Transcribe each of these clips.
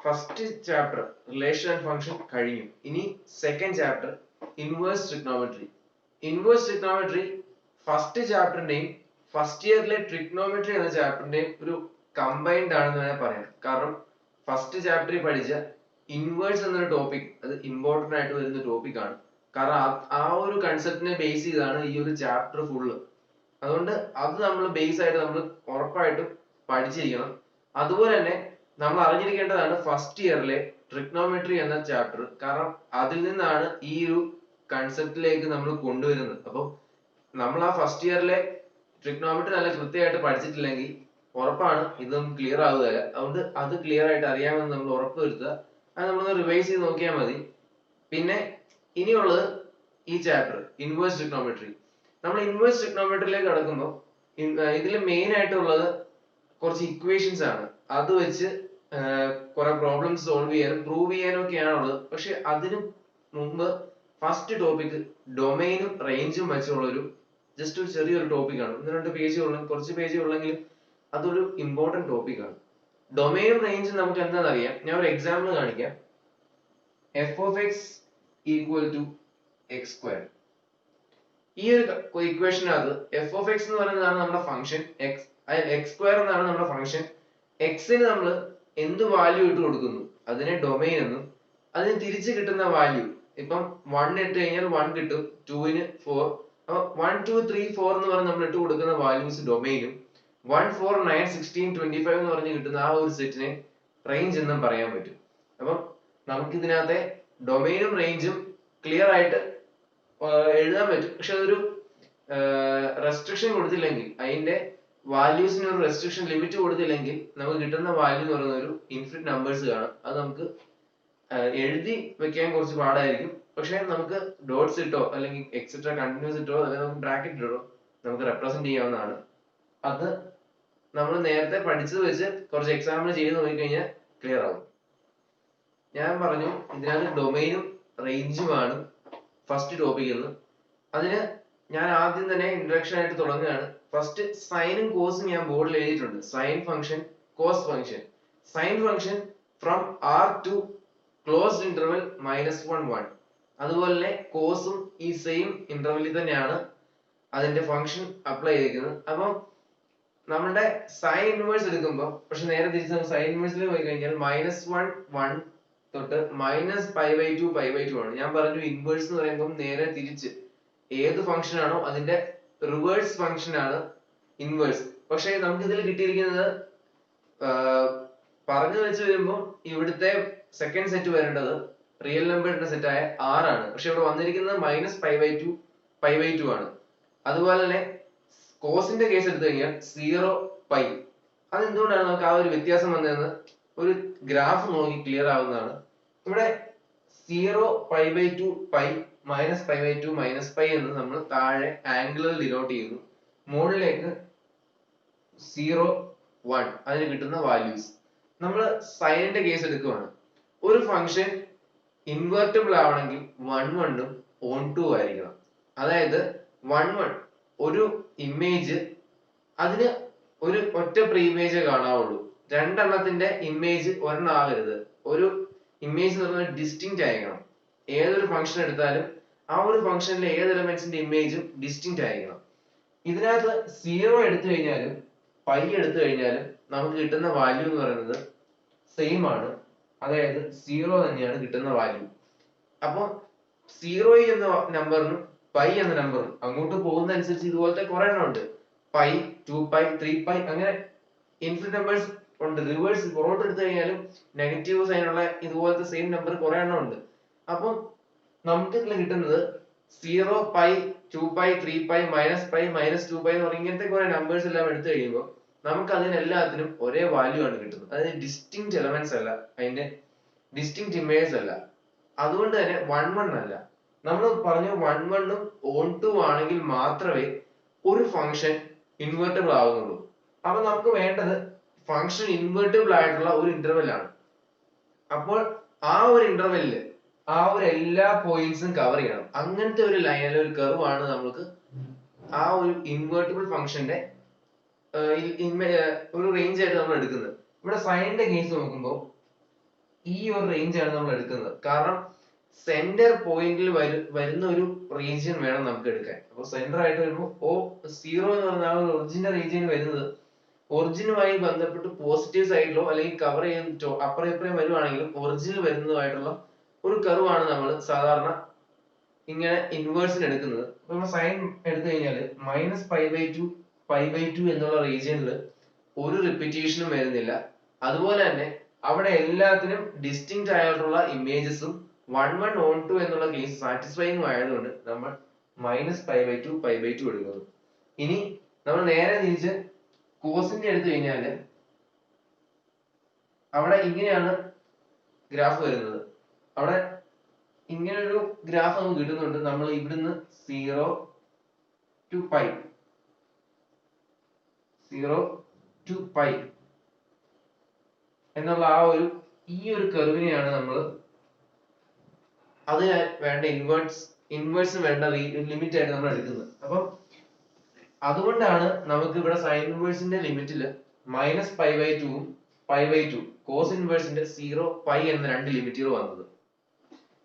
First chapter relation and function കഴിഞ്ഞു. ഇനി second chapter inverse trigonometry. Inverse trigonometry first ചാപ്റ്ററിന്റെയും first ഇയറിലെ trigonometry എന്ന ചാപ്റ്ററിന്റെയും ഒരു കമ്പൈൻഡ് ആണെന്ന് വേണമെങ്കിൽ പറയാം. കാരണം ഫസ്റ്റ് ചാപ്റ്ററിൽ പഠിച്ച ഇൻവേഴ്സ് എന്നൊരു ടോപ്പിക് അത് ഇമ്പോർട്ടന്റ് ആയിട്ട് വരുന്ന ടോപ്പിക് ആണ്. കാരണം ആ ഒരു കൺസെപ്റ്റിനെ ബേസ് ചെയ്താണ് ഈ ഒരു ചാപ്റ്റർ ഫുള്ള്. അതുകൊണ്ട് അത് നമ്മൾ ബേസ് ആയിട്ട് നമ്മൾ ഉറപ്പായിട്ടും പഠിച്ചിരിക്കണം. അതുപോലെ തന്നെ നമ്മൾ അറിഞ്ഞിരിക്കേണ്ടതാണ് ഫസ്റ്റ് ഇയറിലെ ട്രിഗ്നോമെട്രി എന്ന ചാപ്റ്റർ. കാരണം അതിൽ നിന്നാണ് ഈ ഒരു കൺസെപ്റ്റിലേക്ക് നമ്മൾ കൊണ്ടുവരുന്നത്. അപ്പം നമ്മൾ ആ ഫസ്റ്റ് ഇയറിലെ ട്രിഗ്നോമെട്രി നല്ല കൃത്യമായിട്ട് പഠിച്ചിട്ടില്ലെങ്കിൽ ഉറപ്പാണ് ഇത് നമുക്ക് ക്ലിയർ ആവുകയില്ല. അതുകൊണ്ട് അത് ക്ലിയർ ആയിട്ട് അറിയാമെന്ന് നമ്മൾ ഉറപ്പ് വരുത്തുക. അത് നമ്മളൊന്ന് റിവൈസ് ചെയ്ത് നോക്കിയാൽ മതി. പിന്നെ ഇനിയുള്ളത് ഈ ചാപ്റ്റർ ഇൻവേഴ്സ് ട്രിഗ്നോമെട്രി. നമ്മൾ ഇൻവേഴ്സ് ട്രിഗ്നോമെട്രിയിലേക്ക് കടക്കുമ്പോൾ ഇതിൽ മെയിൻ ആയിട്ടുള്ളത് കുറച്ച് ഇക്വേഷൻസ് ആണ്. അത് വെച്ച് കുറെ പ്രോബ്ലംസ് സോൾവ് ചെയ്യാനും പ്രൂവ് ചെയ്യാനും ഒക്കെയാണ് ഉള്ളത്. പക്ഷെ അതിനു മുമ്പ് ഫസ്റ്റ് ടോപ്പിക് ഡൊമൈനും റേഞ്ചും വെച്ചുള്ളൊരു ജസ്റ്റ് ഒരു ചെറിയൊരു ടോപ്പിക് ആണ്. 1-2 പേജ് ഉള്ള കുറച്ച് പേജ് ഉള്ളെങ്കിലും അതൊരു ഇമ്പോർട്ടന്റ് ടോപ്പിക് ആണ്. ഡൊമൈനും റേഞ്ചും നമുക്ക് എന്താണെന്ന് അറിയാം. ഞാൻ ഒരു എക്സാമ്പിൾ കാണിക്കാം. F of x equal to x square. ഈ ഒരു ഇക്വേഷനകത്ത് എഫ് ഓഫ് എക്സ് എന്ന് പറയുന്നതാണ് നമ്മുടെ ഫംഗ്ഷൻ, എക്സ് സ്ക്വയർ എന്നാണ് നമ്മുടെ ഫംഗ്ഷൻ. എക്സിന് നമ്മൾ എന്ത് വാല്യൂ ഇട്ട് കൊടുക്കുന്നു അതിനെ ഡൊമൈൻ എന്നും, അതിന് തിരിച്ച് കിട്ടുന്ന വാല്യൂ ഇപ്പം 1 ഇട്ട് കഴിഞ്ഞാൽ 1 കിട്ടും, 2-ന് 4. അപ്പൊ 1, 2, 3, 4 എന്ന് പറഞ്ഞ് നമ്മൾ ഇട്ട് കൊടുക്കുന്ന വാല്യൂസ് ഡൊമൈനും, 1, 4, 9, 16, 25 എന്ന് പറഞ്ഞ് കിട്ടുന്ന ആ ഒരു സെറ്റിനെ റേഞ്ച് എന്നും പറയാൻ പറ്റും. അപ്പം നമുക്ക് ഇതിനകത്തെ ഡൊമൈനും റേഞ്ചും ക്ലിയർ ആയിട്ട് എഴുതാൻ പറ്റും. പക്ഷെ അതൊരു റെസ്ട്രിക്ഷൻ കൊടുത്തില്ലെങ്കിൽ, അതിന്റെ വാല്യൂസിന് ഒരു റെസ്ട്രിക്ഷൻ ലിമിറ്റ് കൊടുത്തില്ലെങ്കിൽ നമുക്ക് കിട്ടുന്ന വാല്യൂ എന്ന് പറയുന്ന ഒരു ഇൻഫിനിറ്റ് നമ്പേഴ്സ് കാണും. അത് നമുക്ക് എഴുതി വെക്കാൻ കുറച്ച് പാടായിരിക്കും. പക്ഷെ നമുക്ക് ഡോട്ട്സ് ഇട്ടോ അല്ലെങ്കിൽ എക്സെട്ര കണ്ടിന്യൂസ് ഇട്ടോ അല്ലെങ്കിൽ നമുക്ക് ബ്രാക്കറ്റ് ഇട്ടോ നമുക്ക് റെപ്രസെന്റ് ചെയ്യാവുന്നതാണ്. അത് നമ്മൾ നേരത്തെ പഠിച്ചത് വെച്ച് കുറച്ച് എക്സാമ്പിൾ ചെയ്ത് നോക്കിക്കഴിഞ്ഞാൽ ക്ലിയർ ആവും. ഞാൻ പറഞ്ഞു ഇതിനകത്ത് ഡൊമൈനും റേഞ്ചുമാണ് ഫസ്റ്റ് ടോപ്പിക് എന്ന്. അതിന് ഞാൻ ആദ്യം തന്നെ ഇൻട്രൊഡക്ഷൻ ആയിട്ട് തുടങ്ങുകയാണ്. ഫസ്റ്റ് സൈനും കോസും ഞാൻ ബോർഡിൽ എഴുതിയിട്ടുണ്ട്. Sine function, cos function. Sine function from R to closed interval -1, 1. അതുപോലെ തന്നെ കോസും ഈ സെയിം ഇന്റർവെല്ലിൽ തന്നെയാണ് അതിന്റെ ഫംഗ്ഷൻ അപ്ലൈ ചെയ്തിരിക്കുന്നത്. അപ്പം നമ്മുടെ സൈൻ ഇൻവേഴ്സ് എടുക്കുമ്പോൾ, പക്ഷെ നേരെ തിരിച്ച് സൈൻ ഇൻവേഴ്സിൽ പോയി കഴിഞ്ഞാൽ -1, 1 തൊട്ട് -π/2, π/2 ആണ്. ഞാൻ പറഞ്ഞു ഇൻവേഴ്സ് എന്ന് പറയുമ്പോൾ നേരെ തിരിച്ച് ഏത് ഫംഗ്ഷൻ ആണോ അതിന്റെ റിവേഴ്സ് ഫംഗ്ഷൻ ആണ് ഇൻവേഴ്സ്. പക്ഷെ നമുക്ക് ഇതിൽ കിട്ടിയിരിക്കുന്നത് പറഞ്ഞു വെച്ച് വരുമ്പോൾ ഇവിടുത്തെ സെക്കൻഡ് സെറ്റ് വരേണ്ടത് റിയൽ നമ്പറിന്റെ സെറ്റ് ആയ 6 ആണ്. പക്ഷെ ഇവിടെ വന്നിരിക്കുന്നത് -π/2, π/2 ആണ്. അതുപോലെ തന്നെ കോസിന്റെ കേസ് എടുത്തു കഴിഞ്ഞാൽ 0, π. അതെന്തുകൊണ്ടാണ് നമുക്ക് ആ ഒരു വ്യത്യാസം വന്നതെന്ന് ഒരു ഗ്രാഫ് നോക്കി ക്ലിയർ ആവുന്നതാണ്. ഇവിടെ 0, π/2, π, -π/2, -π എന്ന് നമ്മൾ താഴെ ആംഗിളിൽ ഡിനോട്ട് ചെയ്യുന്നു. മുകളിലേക്ക് 0, 1 അതിന് കിട്ടുന്ന വാല്യൂസ്. നമ്മൾ സൈനിന്റെ കേസ് എടുക്കുകയാണ്. ഒരു ഫംഗ്ഷൻ ഇൻവെർട്ടിബിൾ ആവണമെങ്കിൽ 1, 1-ഉം ഓൺ 2 ആയിരിക്കണം. അതായത് 1, 1 ഒരു ഇമേജ് അതിന് ഒരു ഒറ്റ പ്രീ ഇമേജ് കാണാവുള്ളൂ. രണ്ടെണ്ണത്തിന്റെ ഇമേജ് ഒരെണ്ണം ആവരുത്. ഒരു ഇമേജ് എന്ന് പറയുന്നത് ഡിസ്റ്റിങ്ക്റ്റ് ആയിരിക്കണം. ഏതൊരു ഫംഗ്ഷൻ എടുത്താലും ആ ഒരു ഫംഗ്ഷനിലെ ഏത് എലമെന്റ്സിന്റെ ഇമേജും ഡിസ്റ്റിങ്ക്റ്റ് ആയിരിക്കണം. ഇതിനകത്ത് 0 എടുത്തു കഴിഞ്ഞാലും പൈ എടുത്തു കഴിഞ്ഞാലും നമുക്ക് കിട്ടുന്ന വാല്യൂ എന്ന് പറയുന്നത് സെയിം ആണ്. അതായത് 0 തന്നെയാണ് കിട്ടുന്ന വാല്യൂ. അപ്പൊ 0 എന്ന നമ്പറിനും പൈ എന്ന നമ്പറും അങ്ങോട്ട് പോകുന്ന അനുസരിച്ച് ഇതുപോലത്തെ കുറെ എണ്ണം ഉണ്ട്. പൈ, 2π, 3π അങ്ങനെ ഇൻഫിനിറ്റ് നമ്പേഴ്സ് ഉണ്ട്. റിവേഴ്സ് പുറകോട്ട് എടുത്തു കഴിഞ്ഞാലും നെഗറ്റീവ് സൈൻ ഉള്ള ഇതുപോലത്തെ സെയിം നമ്പർ കുറെ എണ്ണം ഉണ്ട്. അപ്പം നമുക്ക് ഇതിൽ കിട്ടുന്നത് 0, π, 2π, 3π, -π, -2π എന്ന് പറഞ്ഞ ഇങ്ങനത്തെ കുറെ നമ്പേഴ്സ് എല്ലാം എടുത്തു കഴിയുമ്പോൾ നമുക്ക് അതിനെല്ലാത്തിനും ഒരേ വാല്യൂ ആണ് കിട്ടുന്നത്. അതിന് ഡിസ്റ്റിങ്ക്റ്റ് എലമെന്റ്സ് അല്ല, അതിന്റെ ഡിസ്റ്റിങ്ക്റ്റ് ഇമേജ് അല്ല. അതുകൊണ്ട് തന്നെ 1, 1 അല്ല. നമ്മൾ പറഞ്ഞു 1, 1-ഉം ഓൺ 2 ആണെങ്കിൽ മാത്രമേ ഒരു ഫംഗ്ഷൻ ഇൻവെർട്ടിബിൾ ആവുന്നുള്ളൂ. അപ്പൊ നമുക്ക് വേണ്ടത് ഫംഗ്ഷൻ ഇൻവെർട്ടിബിൾ ആയിട്ടുള്ള ഒരു ഇന്റർവെൽ ആണ്. അപ്പോൾ ആ ഒരു ഇന്റർവെല്ലില് ആ ഒരു എല്ലാ പോയിന്റ്സും കവർ ചെയ്യണം. അങ്ങനത്തെ ഒരു ലൈൻ അല്ലെങ്കിൽ ഒരു കർവ് ആണ് നമുക്ക് ആ ഒരു ഇൻവെർട്ടിബിൾ ഫംഗ്ഷന്റെ ഒരു റേഞ്ച് ആയിട്ട് നമ്മൾ എടുക്കുന്നത്. ഇവിടെ സൈനിന്റെ കേസ് നോക്കുമ്പോൾ ഈ ഒരു റേഞ്ച് ആണ് നമ്മൾ എടുക്കുന്നത്. കാരണം സെന്റർ പോയിന്റിൽ വരുന്ന ഒരു റീജിയൻ വേണം നമുക്ക് എടുക്കാൻ. അപ്പൊ സെന്റർ ആയിട്ട് വരുമ്പോൾ O0 എന്ന് പറഞ്ഞ ആ ഒരു ഒറിജിന്റെ റീജിയൻ വരുന്നത് ഒറിജിനുമായി ബന്ധപ്പെട്ട് പോസിറ്റീവ് സൈഡിലോ അല്ലെങ്കിൽ കവർ ചെയ്തിട്ടോ അപ്പുറം ഇപ്പുറം വരുവാണെങ്കിലും ഒറിജിനിൽ വരുന്നതായിട്ടുള്ള ഒരു കർവ് ആണ് നമ്മൾ സാധാരണ ഇങ്ങനെ ഇൻവേഴ്സിന് എടുക്കുന്നത്. അപ്പൊ നമ്മൾ സൈൻ എടുത്തു കഴിഞ്ഞാൽ -π/2 എന്നുള്ള റീജിയനിൽ ഒരു റിപ്പീറ്റേഷനും വരുന്നില്ല. അതുപോലെ തന്നെ അവിടെ എല്ലാത്തിനും ഡിസ്റ്റിങ്ക്റ്റ് ആയിട്ടുള്ള ഇമേജസും 1 1 on 2 എന്നുള്ള കേസ് സാറ്റിസ്ഫൈങ് ആയതുകൊണ്ട് നമ്മൾ -π/2 എടുക്കുന്നു. ഇനി നമ്മൾ നേരെ തിരിച്ച് കോസിന്റെ എടുത്തു കഴിഞ്ഞാൽ അവിടെ ഇങ്ങനെയാണ് ഗ്രാഫ് വരുന്നത്. അവിടെ ഇങ്ങനെ ഒരു ഗ്രാഫ് നമുക്ക് കിട്ടുന്നുണ്ട്. നമ്മൾ ഇവിടുന്ന് 0 to π എന്നുള്ള ഈ ഒരു കർവിനെയാണ് നമ്മൾ അതിന് വേണ്ട ഇൻവേഴ്സ് വേണ്ട ലിമിറ്റ് ആയിട്ട് നമ്മൾ എടുക്കുന്നത്. അപ്പം അതുകൊണ്ടാണ് നമുക്ക് ഇവിടെ സൈൻ ഇൻവേഴ്സിന്റെ ലിമിറ്റിൽ -π/2 ഉം π/2 കോസ് ഇൻവേഴ്സിന്റെ 0 π എന്ന രണ്ട് ലിമിറ്റുകൾ വന്നത്.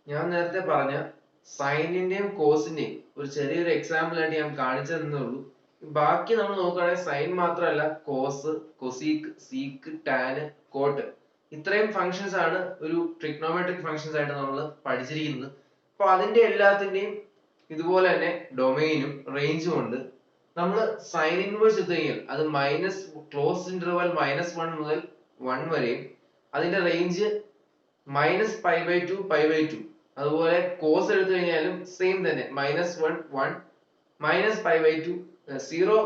ഞാൻ നേരത്തെ പറഞ്ഞ സൈനിന്റെയും കോസിന്റെയും ഒരു ചെറിയൊരു എക്സാമ്പിൾ ആയിട്ട് ഞാൻ കാണിച്ചു തന്നേ ഉള്ളൂ. ബാക്കി നമ്മൾ നോക്കുകയാണെങ്കിൽ സൈൻ മാത്രമല്ല cos, cosec, sec, tan, cot ഇത്രയും ഫങ്ഷൻസ് ആണ് ഒരു ട്രിഗ്നോമെട്രിക് ഫങ്ഷൻസ് ആയിട്ട് നമ്മൾ പഠിച്ചിരിക്കുന്നത്. അപ്പൊ അതിന്റെ എല്ലാത്തിന്റെയും ഇതുപോലെ തന്നെ ഡൊമൈനും റേഞ്ചും ഉണ്ട്. നമ്മൾ സൈൻ ഇൻവേഴ്സ് എടുത്തു കഴിഞ്ഞാൽ അത് ക്ലോസ് ഇന്റർവൽ -1 മുതൽ 1 വരെയും അതിന്റെ റേഞ്ച് -π/2 π/2. അതുപോലെ കോസ് എടുത്തു കഴിഞ്ഞാലും സെയിം തന്നെ -1 1 -π/2 0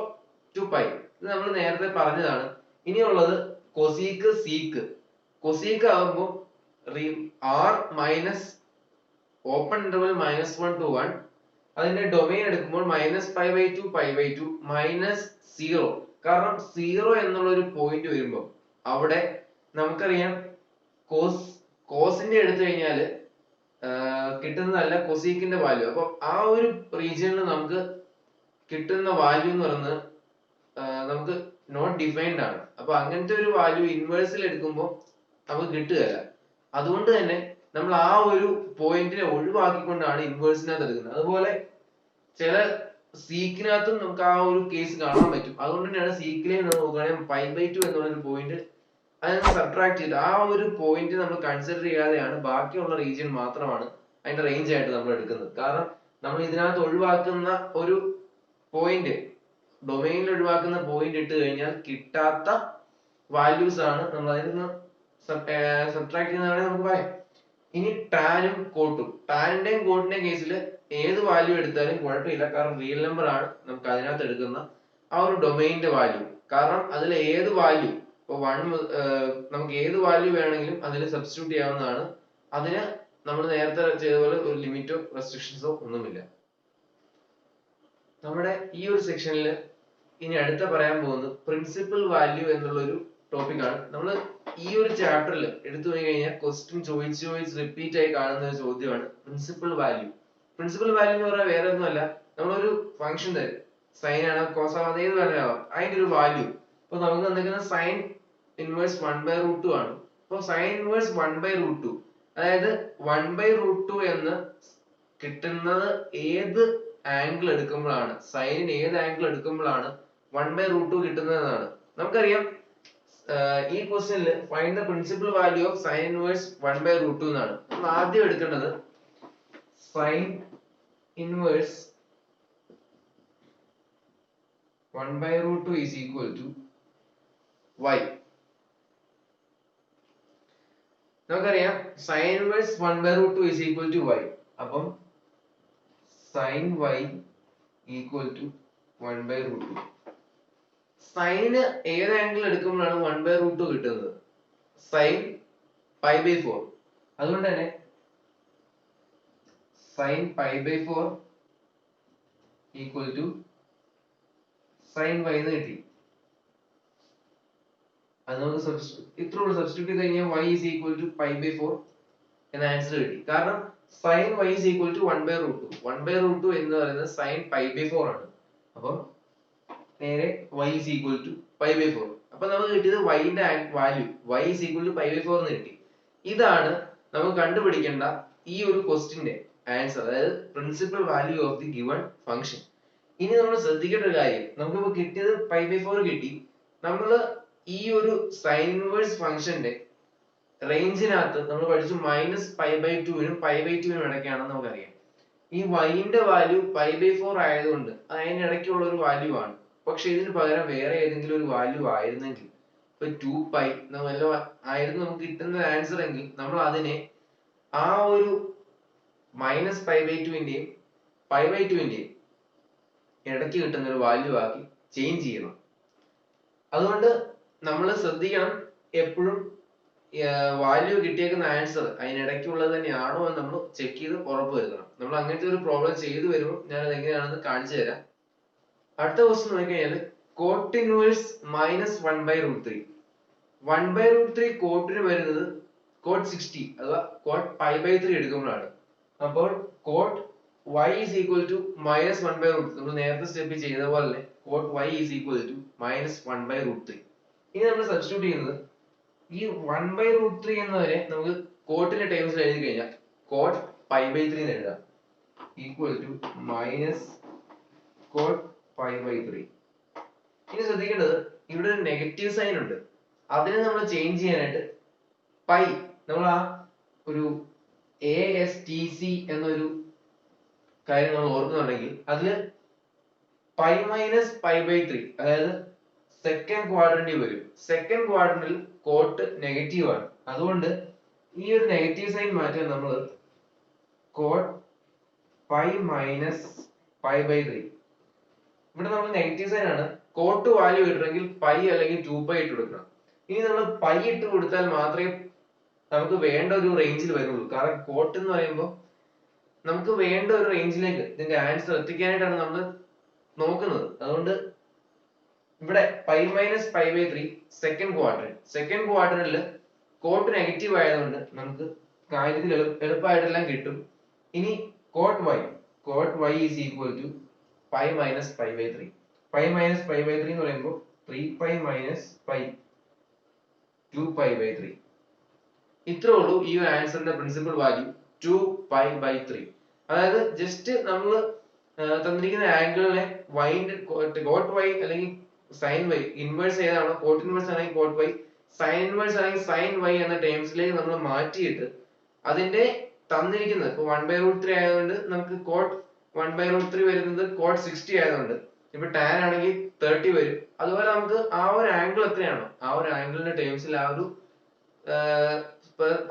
to π. ഇത് നമ്മൾ നേരത്തെ പറഞ്ഞതാണ്. ഇനിയുള്ളത് കൊസീക്ക്, സീക്ക്. കൊസീക്ക് ആകുമ്പോൾ r minus open interval -1 to 1 അതിന്റെ ഡൊമൈൻ എടുക്കുമ്പോൾ -π/2 π/2 -0. കാരണം 0 എന്നുള്ള ഒരു പോയിന്റ് വരുമ്പോൾ അവിടെ നമുക്കറിയാം കോസിന്റെ എടുത്തു കഴിഞ്ഞാൽ കിട്ടുന്നതല്ല കൊസീക്കിന്റെ വാല്യൂ. അപ്പൊ ആ ഒരു റീജിയനിൽ നമുക്ക് കിട്ടുന്ന വാല്യൂ എന്ന് പറയുന്നത് നമുക്ക് നോട്ട് ഡിഫൈൻഡ് ആണ്. അപ്പൊ അങ്ങനത്തെ ഒരു വാല്യൂ ഇൻവേഴ്സിൽ എടുക്കുമ്പോൾ നമുക്ക് കിട്ടുകയില്ല. അതുകൊണ്ട് തന്നെ നമ്മൾ ആ ഒരു പോയിന്റിനെ ഒഴിവാക്കിക്കൊണ്ടാണ് ഇൻവേഴ്സിനകത്ത് എടുക്കുന്നത്. അതുപോലെ ചില സീക്കിനകത്തും നമുക്ക് ആ ഒരു കേസ് കാണാൻ പറ്റും. അതുകൊണ്ട് തന്നെയാണ് സീക്കിലെ നോക്കുകയാണെങ്കിൽ π/2 എന്നുള്ള ഒരു പോയിന്റ് അതിനെ സബ്ട്രാക്ട് ചെയ്ത് ആ ഒരു പോയിന്റ് നമ്മൾ കൺസിഡർ ചെയ്യാതെയാണ് ബാക്കിയുള്ള റീജിയൻ മാത്രമാണ് അതിന്റെ റേഞ്ച് ആയിട്ട് നമ്മൾ എടുക്കുന്നത്. കാരണം നമ്മൾ ഇതിനകത്ത് ഒഴിവാക്കുന്ന ഒരു പോയിന്റ്, ഡൊമൈനിൽ ഒഴിവാക്കുന്ന പോയിന്റ് ഇട്ട് കഴിഞ്ഞാൽ കിട്ടാത്ത വാല്യൂസ് ആണ് നമ്മൾ അതിൽ നിന്ന് സബ്ട്രാക്ട് ചെയ്യുന്നതാണ് നമുക്ക് പറയാം. ഇനി ടാനും കോട്ടും, ടാനിന്റെയും കോട്ടിന്റെയും കേസിൽ ഏത് വാല്യൂ എടുത്താലും കുഴപ്പമില്ല. കാരണം റിയൽ നമ്പർ ആണ് നമുക്ക് അതിനകത്ത് എടുക്കുന്ന ആ ഒരു ഡൊമൈനിന്റെ വാല്യൂ. കാരണം അതിൽ ഏത് വാല്യൂ ഇപ്പൊ നമുക്ക് ഏത് വാല്യൂ വേണമെങ്കിലും അതിൽ സബ്സ്റ്റിറ്റ്യൂട്ട് ചെയ്യാവുന്നതാണ്. അതിന് നമ്മൾ നേരത്തെ ചെയ്ത പോലെ ഒരു ലിമിറ്റോ റെസ്ട്രിക്ഷൻസോ ഒന്നുമില്ല. നമ്മുടെ ഈ ഒരു സെക്ഷനിൽ ഇനി അടുത്ത പറയാൻ പോകുന്നത് പ്രിൻസിപ്പൽ വാല്യൂ എന്നുള്ള ഒരു ടോപ്പിക് ആണ്. നമ്മൾ ഈ ഒരു ചാപ്റ്ററിൽ എടുത്തു പോയി കഴിഞ്ഞാൽ ക്വസ്റ്റ്യൻ ചോദിച്ച് റിപ്പീറ്റ് ആയി കാണുന്ന ഒരു ചോദ്യമാണ് പ്രിൻസിപ്പൽ വാല്യൂ. പ്രിൻസിപ്പൽ വാല്യൂ എന്ന് പറഞ്ഞാൽ വേറെ ഒന്നുമല്ല, നമ്മളൊരു ഫംഗ്ഷൻ തരും, സൈൻ ആണോ കോസ് ആണോ ഏത് വേണമെങ്കിലും അതിന്റെ ഒരു വാല്യൂ. ഇപ്പൊ നമുക്ക് തന്നിരിക്കുന്ന സൈൻ ഇൻവേഴ്സ് 1/√2 ആണ്. അപ്പൊ സൈൻ ഇൻവേഴ്സ് 1/√2 അതായത് 1/√2 എന്ന് കിട്ടുന്നത് ഏത് ആംഗിൾ എടുക്കുമ്പോഴാണ്, സൈനിന് ഏത് ആംഗിൾ എടുക്കുമ്പോഴാണ് 1/√2 കിട്ടുന്നതെന്നാണ്. നമുക്കറിയാം ഈ ക്വസ്റ്റ്യനിൽ find the principal value of sine inverse 1/√2 എന്നാണ്. നമ്മൾ ആദ്യം എടുക്കേണ്ടത് sine inverse 1/√2 is equal to y. നമുക്കറിയാം sine inverse 1/√2 is equal to y. അപ്പം സൈൻ y ഈക്വൽ ടു 1/√2. സൈന് ഏത് ആംഗിൾ എടുക്കുമ്പോഴാണ് 1/√2 കിട്ടുന്നത്? സൈൻ π/4. അതുകൊണ്ട് തന്നെ sine π/4 equal to sine y എന്ന് കിട്ടി. അത് നമുക്ക് ഇത്രയുള്ള സബ്സ്റ്റിറ്റ്യൂട്ട് ചെയ്ത് കഴിഞ്ഞാൽ y is equal to π/4 എന്ന ആൻസർ കിട്ടി. കാരണം sign y is equal to 1/√2. 1/√2 എന്ന് പറയുന്നത് സൈൻ π/4 ആണ്. അപ്പം നേരെ y is equal to π/4. അപ്പൊ നമുക്ക് കിട്ടിയത് y ന്റെ value y is equal to π/4 എന്ന് കിട്ടി. ഇതാണ് നമുക്ക് കണ്ടുപിടിക്കേണ്ട ഈ ഒരു ക്വസ്റ്റിന്റെ ആൻസർ, അതായത് principal value of the given function. ഇനി നമ്മൾ ശ്രദ്ധിക്കേണ്ട ഒരു കാര്യം, നമുക്കിപ്പോ കിട്ടിയത് π/4 കിട്ടി. നമ്മൾ ഈ ഒരു സൈൻ ഇൻവേഴ്സ് ഫംഗ്ഷന്റെ റേഞ്ചിനകത്ത് നമ്മൾ പഠിച്ചു -π/2നും π/2നും ഇടയ്ക്കാണെന്ന് നമുക്കറിയാം. ഈ y-ന്റെ വാല്യൂ π/4 ആയതുകൊണ്ട് അതിനിടയ്ക്കുള്ള ഒരു വാല്യൂ ആണ്. പക്ഷെ ഇതിന് പകരം വേറെ ഏതെങ്കിലും ഒരു വാല്യൂ ആയിരുന്നെങ്കിൽ, ഇപ്പൊ 2π ആയിരുന്നു നമുക്ക് കിട്ടുന്ന ആൻസർ എങ്കിൽ, നമ്മൾ അതിനെ ആ ഒരു -π/2ന്റെയും π/2ന്റെയും ഇടയ്ക്ക് കിട്ടുന്ന ഒരു വാല്യൂ ആക്കി ചേഞ്ച് ചെയ്യണം. അതുകൊണ്ട് നമ്മൾ ശ്രദ്ധിക്കണം, എപ്പോഴും വാല്യൂ കിട്ടിയേക്കുന്ന ആൻസർ അതിനിടയ്ക്കുള്ളത് തന്നെയാണോ എന്ന് നമ്മൾ ചെക്ക് ചെയ്ത് ഉറപ്പ് വരുത്തണം. നമ്മൾ അങ്ങനത്തെ ഒരു പ്രോബ്ലം ചെയ്തു വരുമ്പോൾ ഞാൻ അത് എങ്ങനെയാണെന്ന് കാണിച്ചു തരാം. അടുത്ത ക്വസ്റ്റ്യൻ നോക്കിക്കഴിഞ്ഞാൽ കോട്ട് ഇൻവേഴ്സ് -1/√3. 1/√3 കോട്ടിന് വരുന്നത് കോട്ട് 60 അഥവാ കോട്ട് π/3 എടുക്കുമ്പോഴാണ്. അപ്പോൾ coat y is equal to -1/√3. നമ്മൾ നേരത്തെ സ്റ്റെപ്പിൽ ചെയ്ത പോലെ തന്നെ coat y is equal to -1/√3. ഇനി നമ്മൾ സബ്സ്റ്റിറ്റ്യൂട്ട് ചെയ്യുന്നത് ഈ 1/√3 എന്നതിനെ നമുക്ക് കോട്ടിന്റെ ടേംസിൽ എഴുതി കഴിഞ്ഞാൽ കോട്ട് π/3 എന്ന് എഴുതാം, ഈക്വൽ ടു മൈനസ് കോട്ട് π/3. ഇനി ശ്രദ്ധിക്കേണ്ടത്, ഇവിടെ ഒരു നെഗറ്റീവ് സൈൻ ഉണ്ട്. അതിനെ നമ്മൾ ചേഞ്ച് ചെയ്യാനായിട്ട് പൈ, നമ്മൾ ആ ഒരു ASTC എന്നൊരു കാര്യം നമ്മൾ ഓർക്കുന്നുണ്ടെങ്കിൽ അതില് π-π/3, അതായത് സെക്കൻഡ് ക്വാഡ്രന്റിൽ വരും. സെക്കൻഡ് ക്വാഡ്രന്റിൽ കോട്ട് നെഗറ്റീവ് ആണ്. അതുകൊണ്ട് ഈ ഒരു നെഗറ്റീവ് സൈൻ മാറ്റാൻ നമ്മൾ കോട്ട് π-π/3. ഇവിടെ നമ്മൾ നെഗറ്റീവ് സൈൻ ആണ്, കോട്ട് വാല്യൂ ഇടണമെങ്കിൽ പൈ അല്ലെങ്കിൽ 2π ഇട്ട് കൊടുക്കണം. ഇനി നമ്മൾ പൈ ഇട്ട് കൊടുത്താൽ മാത്രമേ നമുക്ക് വേണ്ട ഒരു റേഞ്ചിൽ വരുള്ളൂ. കാരണം കോട്ട് എന്ന് പറയുമ്പോൾ നമുക്ക് വേണ്ട ഒരു റേഞ്ചിലേക്ക് ഇതിന്റെ ആൻസർ എത്തിക്കാനായിട്ടാണ് നമ്മൾ നോക്കുന്നത്. അതുകൊണ്ട് ഇവിടെ π-π/3 സെക്കൻഡ് ക്വാഡ്രന്റിൽ കോട്ട് നെഗറ്റീവ് ആയതുകൊണ്ട് നമുക്ക് കാര്യത്തിൽ എളുപ്പമായിട്ടെല്ലാം കിട്ടും. ഇനി coat y is equal to π-π/3. π-π/3 എന്ന് പറയുമ്പോൾ 3π - π 2π/3. ഇത്രേ ഉള്ളൂ ഈ ഒരു ആൻസറിന്റെ പ്രിൻസിപ്പൽ വാല്യൂ 2π/3. അതായത് ജസ്റ്റ് നമ്മൾ തന്നിരിക്കുന്ന ആംഗിളിനെ കോട്ട് y അല്ലെങ്കിൽ സൈൻ y ഇൻവേഴ്സ് ഏതാണോ, കോട്ട് ഇൻവേഴ്സ് ആണെങ്കിൽ കോട്ട് y, സൈൻ ഇൻവേഴ്സ് ആണെങ്കിൽ സൈൻ y എന്ന ടേംസിലേക്ക് നമ്മൾ മാറ്റിയിട്ട് അതിന്റെ തന്നിരിക്കുന്നത് ഇപ്പൊ 1/√3 ആയതുകൊണ്ട് നമുക്ക് കോട്ട് 1/√3 വരുന്നത് കോട്ട് 60 ആയതുകൊണ്ട് ഇപ്പൊ ടാൻ ആണെങ്കിൽ 30 വരും. അതുപോലെ നമുക്ക് ആ ഒരു ആംഗിൾ എത്രയാണോ ആ ഒരു ആംഗിളിന്റെ ടേംസിൽ ആ ഒരു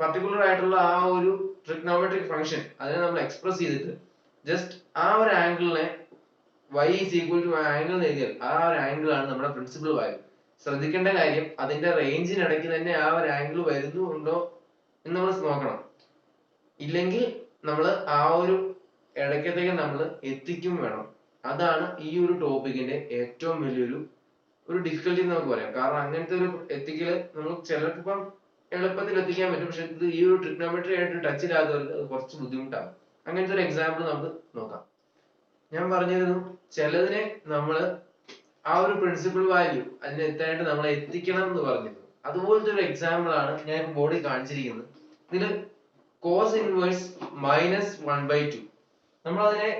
പർട്ടിക്കുലർ ആയിട്ടുള്ള ആ ഒരു ട്രിഗ്നോമെട്രിക് ഫംഗ്ഷൻ അതിനെ നമ്മൾ എക്സ്പ്രസ് ചെയ്തിട്ട് ജസ്റ്റ് ആ ഒരു ആംഗിളിനെ y is equal to angle എഴുതിയാൽ ആ ഒരു ആംഗിൾ ആണ് നമ്മുടെ പ്രിൻസിപ്പൽ വാല്യൂ. ശ്രദ്ധിക്കേണ്ട കാര്യം, അതിന്റെ റേഞ്ചിനിടയ്ക്ക് തന്നെ ആ ഒരു ആംഗിൾ വരുന്നുണ്ടോ എന്ന് നമ്മൾ നോക്കണം. ഇല്ലെങ്കിൽ നമ്മൾ ആ ഒരു ഇടയ്ക്കത്തേക്ക് നമ്മൾ എത്തിക്കും വേണം. അതാണ് ഈ ഒരു ടോപ്പിക്കിന്റെ ഏറ്റവും വലിയൊരു ഡിഫിക്കൽട്ടി എന്ന് നമുക്ക് പറയാം. കാരണം അങ്ങനത്തെ ഒരു എത്തിക്കല് നമ്മൾ ചിലർക്കിപ്പം എളുപ്പത്തിൽ എത്തിക്കാൻ പറ്റും, പക്ഷെ ഇത് ഈ ഒരു ട്രിഗ്നോമെട്രി ആയിട്ട് ടച്ചിലാത്തവർക്ക് അത് കുറച്ച് ബുദ്ധിമുട്ടാകും. അങ്ങനത്തെ ഒരു എക്സാമ്പിൾ നമുക്ക് നോക്കാം. ഞാൻ പറഞ്ഞിരുന്നു, ചിലതിനെ നമ്മൾ ആ ഒരു പ്രിൻസിപ്പൽ വാല്യൂ അതിന് എത്താനായിട്ട് നമ്മൾ എത്തിക്കണം എന്ന് പറഞ്ഞിരുന്നു. അതുപോലത്തെ ഒരു എക്സാമ്പിൾ ആണ് ഞാൻ ബോർഡിൽ കാണിച്ചിരിക്കുന്നത്. ഇതില് കോസ് ഇൻവേഴ്സ് -1/2. നമ്മൾ അതിനെ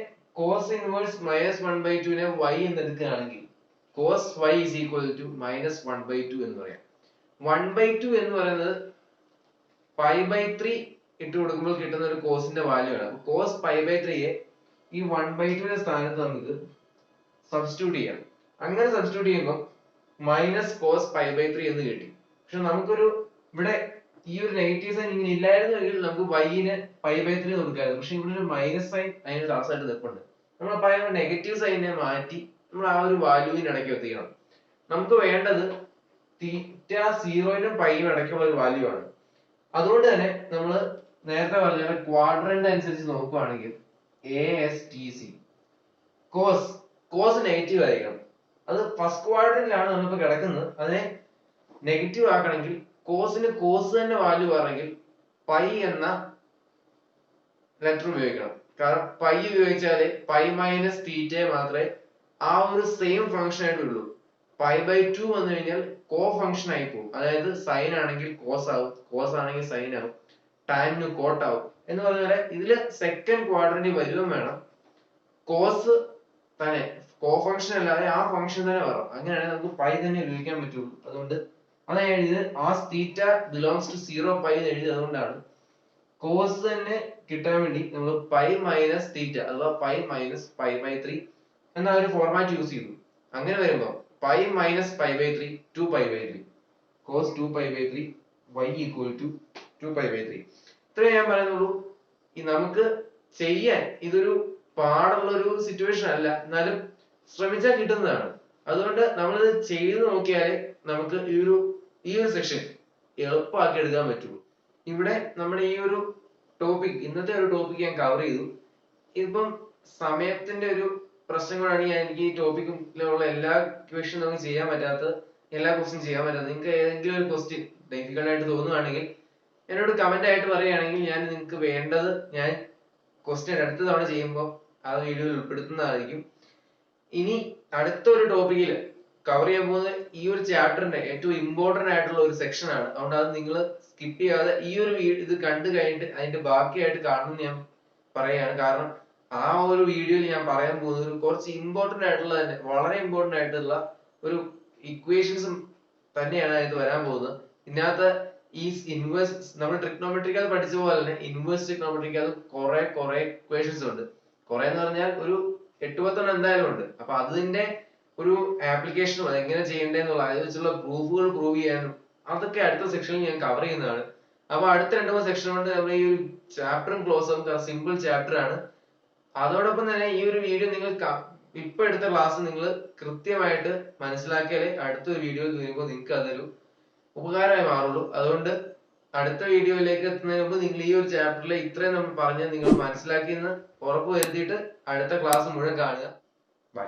കോസ് ഇൻവേഴ്സ് -1/2 നെ y എന്ന് എടുക്കുകയാണെങ്കിൽ cos y is equal to -1/2 എന്ന് പറയാം. 1/2 എന്ന് പറയുന്നത് π/3 ഇട്ട് കൊടുക്കുമ്പോൾ കിട്ടുന്ന ഒരു കോസിന്റെ വാല്യൂ ആണ്. കോസ് π/3 യെ ഈ 1/2 ന്റെ സ്ഥാനത്ത് നമുക്ക് സബ്സ്റ്റിറ്റ്യൂട്ട് ചെയ്യാം. അങ്ങനെ സബ്സ്റ്റിറ്റ്യൂട്ട് ചെയ്യുമ്പോൾ മൈനസ് കോസ് π/3 എന്ന് കിട്ടി. പക്ഷെ നമുക്കൊരു ഇവിടെ ഈ ഒരു നെഗറ്റീവ് സൈൻ ഇങ്ങനെ ഇല്ലായിരുന്നെങ്കിൽ നമുക്ക് y-ന് π/3 കൊടുക്കാമായിരുന്നു. പക്ഷെ ഇവിടെ ഒരു മൈനസ് സൈൻ അതിന് ക്ലാസ്സായിട്ട് നിൽപ്പുണ്ട്. നമ്മൾ അപ്പൊ ആ നെഗറ്റീവ് സൈനിനെ മാറ്റി നമ്മൾ ആ ഒരു വാല്യൂവിന് ഇടയ്ക്ക് എത്തിക്കണം. നമുക്ക് വേണ്ടത് തീറ്റ 0നും പൈനും ഇടയ്ക്കുള്ള ഒരു വാല്യൂ ആണ്. അതുകൊണ്ട് തന്നെ നമ്മൾ നേരത്തെ പറഞ്ഞ ക്വാഡ്രന്റ് അനുസരിച്ച് നോക്കുകയാണെങ്കിൽ ASTC കോസ് നെഗറ്റീവ് ആയിരിക്കണം. അത് ഫസ്റ്റ് ക്വാഡ്രന്റിലാണ് നമ്മളിപ്പോ കിടക്കുന്നത്. അതിനെ നെഗറ്റീവ് ആക്കണമെങ്കിൽ കോസിന് കോസ് തന്നെ വാല്യൂ ആണെങ്കിൽ പൈ എന്ന ലെറ്റർ ഉപയോഗിക്കണം. കാരണം പൈ ഉപയോഗിച്ചാല് π - θ മാത്രമേ ആ ഒരു സെയിം ഫംഗ്ഷൻ ആയിട്ട് ഉള്ളൂ. പൈ ബൈ ടു വന്നു കഴിഞ്ഞാൽ കോ ഫംഗ്ഷൻ ആയി പോകും. അതായത് സൈൻ ആണെങ്കിൽ കോസ് ആവും, കോസ് ആണെങ്കിൽ സൈൻ ആവും, ടാനിന് കോട്ട് ആവും എന്ന് പറഞ്ഞ പോലെ ഇതില് സെക്കൻഡ് ക്വാഡ്രന്റിൽ വരുകയും വേണം. കോസ് തന്നെ കോ ഫംഗ്ഷൻ അല്ലാതെ ആ ഫംഗ്ഷൻ തന്നെ വരണം. അങ്ങനെയാണെങ്കിൽ നമുക്ക് പൈ തന്നെ ഉപയോഗിക്കാൻ പറ്റുള്ളൂ. അതുകൊണ്ട് അതാണ് ഞാൻ എഴുതിയത് as theta belongs to 0 pi എന്ന് എഴുതിയത്. അതുകൊണ്ടാണ് കോസ് തന്നെ കിട്ടാൻ വേണ്ടി നമ്മൾ പൈ മൈനസ് തീറ്റ അഥവാ പൈ മൈനസ് പൈ ബൈ 3 എന്ന ഒരു ഫോർമാറ്റ് യൂസ് ചെയ്തു. അങ്ങനെ വരുമ്പോൾ pi minus pi by 3 2 pi by 3 cos 2 pi by 3 y equal to 2 pi by 3. ഇത്രേ ഞാൻ പറയുന്നുള്ളൂ. നമുക്ക് ചെയ്യാൻ ഇതൊരു പാടുള്ള ഒരു സിറ്റുവേഷൻ അല്ല, എന്നാലും ശ്രമിച്ചാൽ കിട്ടുന്നതാണ്. അതുകൊണ്ട് നമ്മളിത് ചെയ്ത് നോക്കിയാലേ നമുക്ക് ഈ ഒരു സെക്ഷൻ എളുപ്പമാക്കി എടുക്കാൻ പറ്റുള്ളൂ. ഇവിടെ നമ്മുടെ ഈ ഒരു ടോപ്പിക്, ഇന്നത്തെ ഒരു ടോപ്പിക് ഞാൻ കവർ ചെയ്തു. ഇപ്പം സമയത്തിന്റെ ഒരു പ്രശ്നം കൊണ്ടാണ് എനിക്ക് ഈ ടോപ്പിക്കിലുള്ള എല്ലാ ക്വസ്റ്റ്യൻ നമുക്ക് ചെയ്യാൻ പറ്റാത്തത്, എല്ലാ ക്വസ്റ്റ്യൻ ചെയ്യാൻ പറ്റാത്തത്. നിങ്ങൾക്ക് ഏതെങ്കിലും ഒരു ക്വസ്റ്റ്യൻ ഡിഫിക്കൽട്ട് ആയിട്ട് തോന്നുവാണെങ്കിൽ എന്നോട് കമന്റ് ആയിട്ട് പറയുകയാണെങ്കിൽ ഞാൻ നിങ്ങൾക്ക് വേണ്ടത് ഞാൻ ക്വസ്റ്റ്യൻ അടുത്ത തവണ ചെയ്യുമ്പോൾ ആ വീഡിയോയിൽ ഉൾപ്പെടുത്തുന്നതായിരിക്കും. ഇനി അടുത്ത ഒരു ടോപ്പിക്കിൽ കവർ ചെയ്യാൻ പോകുന്നത് ഈ ഒരു ചാപ്റ്ററിന്റെ ഏറ്റവും ഇമ്പോർട്ടന്റ് ആയിട്ടുള്ള ഒരു സെക്ഷൻ ആണ്. അതുകൊണ്ട് അത് നിങ്ങൾ സ്കിപ്പ് ചെയ്യാതെ ഈ ഒരു ഇത് കണ്ടു കഴിഞ്ഞിട്ട് അതിന്റെ ബാക്കിയായിട്ട് കാണുമെന്ന് ഞാൻ പറയാണ്. കാരണം ആ ഒരു വീഡിയോയിൽ ഞാൻ പറയാൻ പോകുന്നത് കുറച്ച് ഇമ്പോർട്ടന്റ് ആയിട്ടുള്ള തന്നെ, വളരെ ഇമ്പോർട്ടന്റ് ആയിട്ടുള്ള ഒരു ഇക്വേഷൻസും തന്നെയാണ് അതിന് വരാൻ പോകുന്നത്. ഇതിനകത്ത് ഈ ഇൻവേഴ്സ് നമ്മൾ ട്രിഗ്നോമെട്രിക്കൽ പഠിച്ച പോലെ തന്നെ ഇൻവേഴ്സ് ട്രിഗ്നോമെട്രിക്കൽ കുറെ ഇക്വേഷൻസ് ഉണ്ട്. കുറെ എന്ന് പറഞ്ഞാൽ ഒരു 8-10 എന്തായാലും ഉണ്ട്. അപ്പൊ അതിന്റെ ഒരു ആപ്ലിക്കേഷനും അതെങ്ങനെ ചെയ്യേണ്ടതെന്നുള്ള അതിനെ വെച്ചുള്ള പ്രൂഫുകൾ പ്രൂവ് ചെയ്യാനും അതൊക്കെ അടുത്ത സെക്ഷനിൽ ഞാൻ കവർ ചെയ്യുന്നതാണ്. അപ്പൊ അടുത്ത 2-3 സെക്ഷൻ കൊണ്ട് നമ്മൾ ഈ ഒരു ചാപ്റ്ററും ക്ലോസ് ആവും. സിമ്പിൾ ചാപ്റ്റർ ആണ്. അതോടൊപ്പം തന്നെ ഈ ഒരു വീഡിയോ നിങ്ങൾ ഇപ്പൊ എടുത്ത ക്ലാസ് നിങ്ങൾ കൃത്യമായിട്ട് മനസ്സിലാക്കിയാലേ അടുത്തൊരു വീഡിയോ വരുമ്പോൾ നിങ്ങൾക്ക് അതൊരു ഉപകാരമായി മാറുള്ളൂ. അതുകൊണ്ട് അടുത്ത വീഡിയോയിലേക്ക് എത്തുന്നതിന് മുമ്പ് നിങ്ങൾ ഈ ഒരു ചാപ്റ്ററിലെ ഇത്രയും നമ്മൾ പറഞ്ഞത് നിങ്ങൾ മനസ്സിലാക്കിയെന്ന് ഉറപ്പ് വരുത്തിയിട്ട് അടുത്ത ക്ലാസ് മുഴുവൻ കാണുക. ബൈ.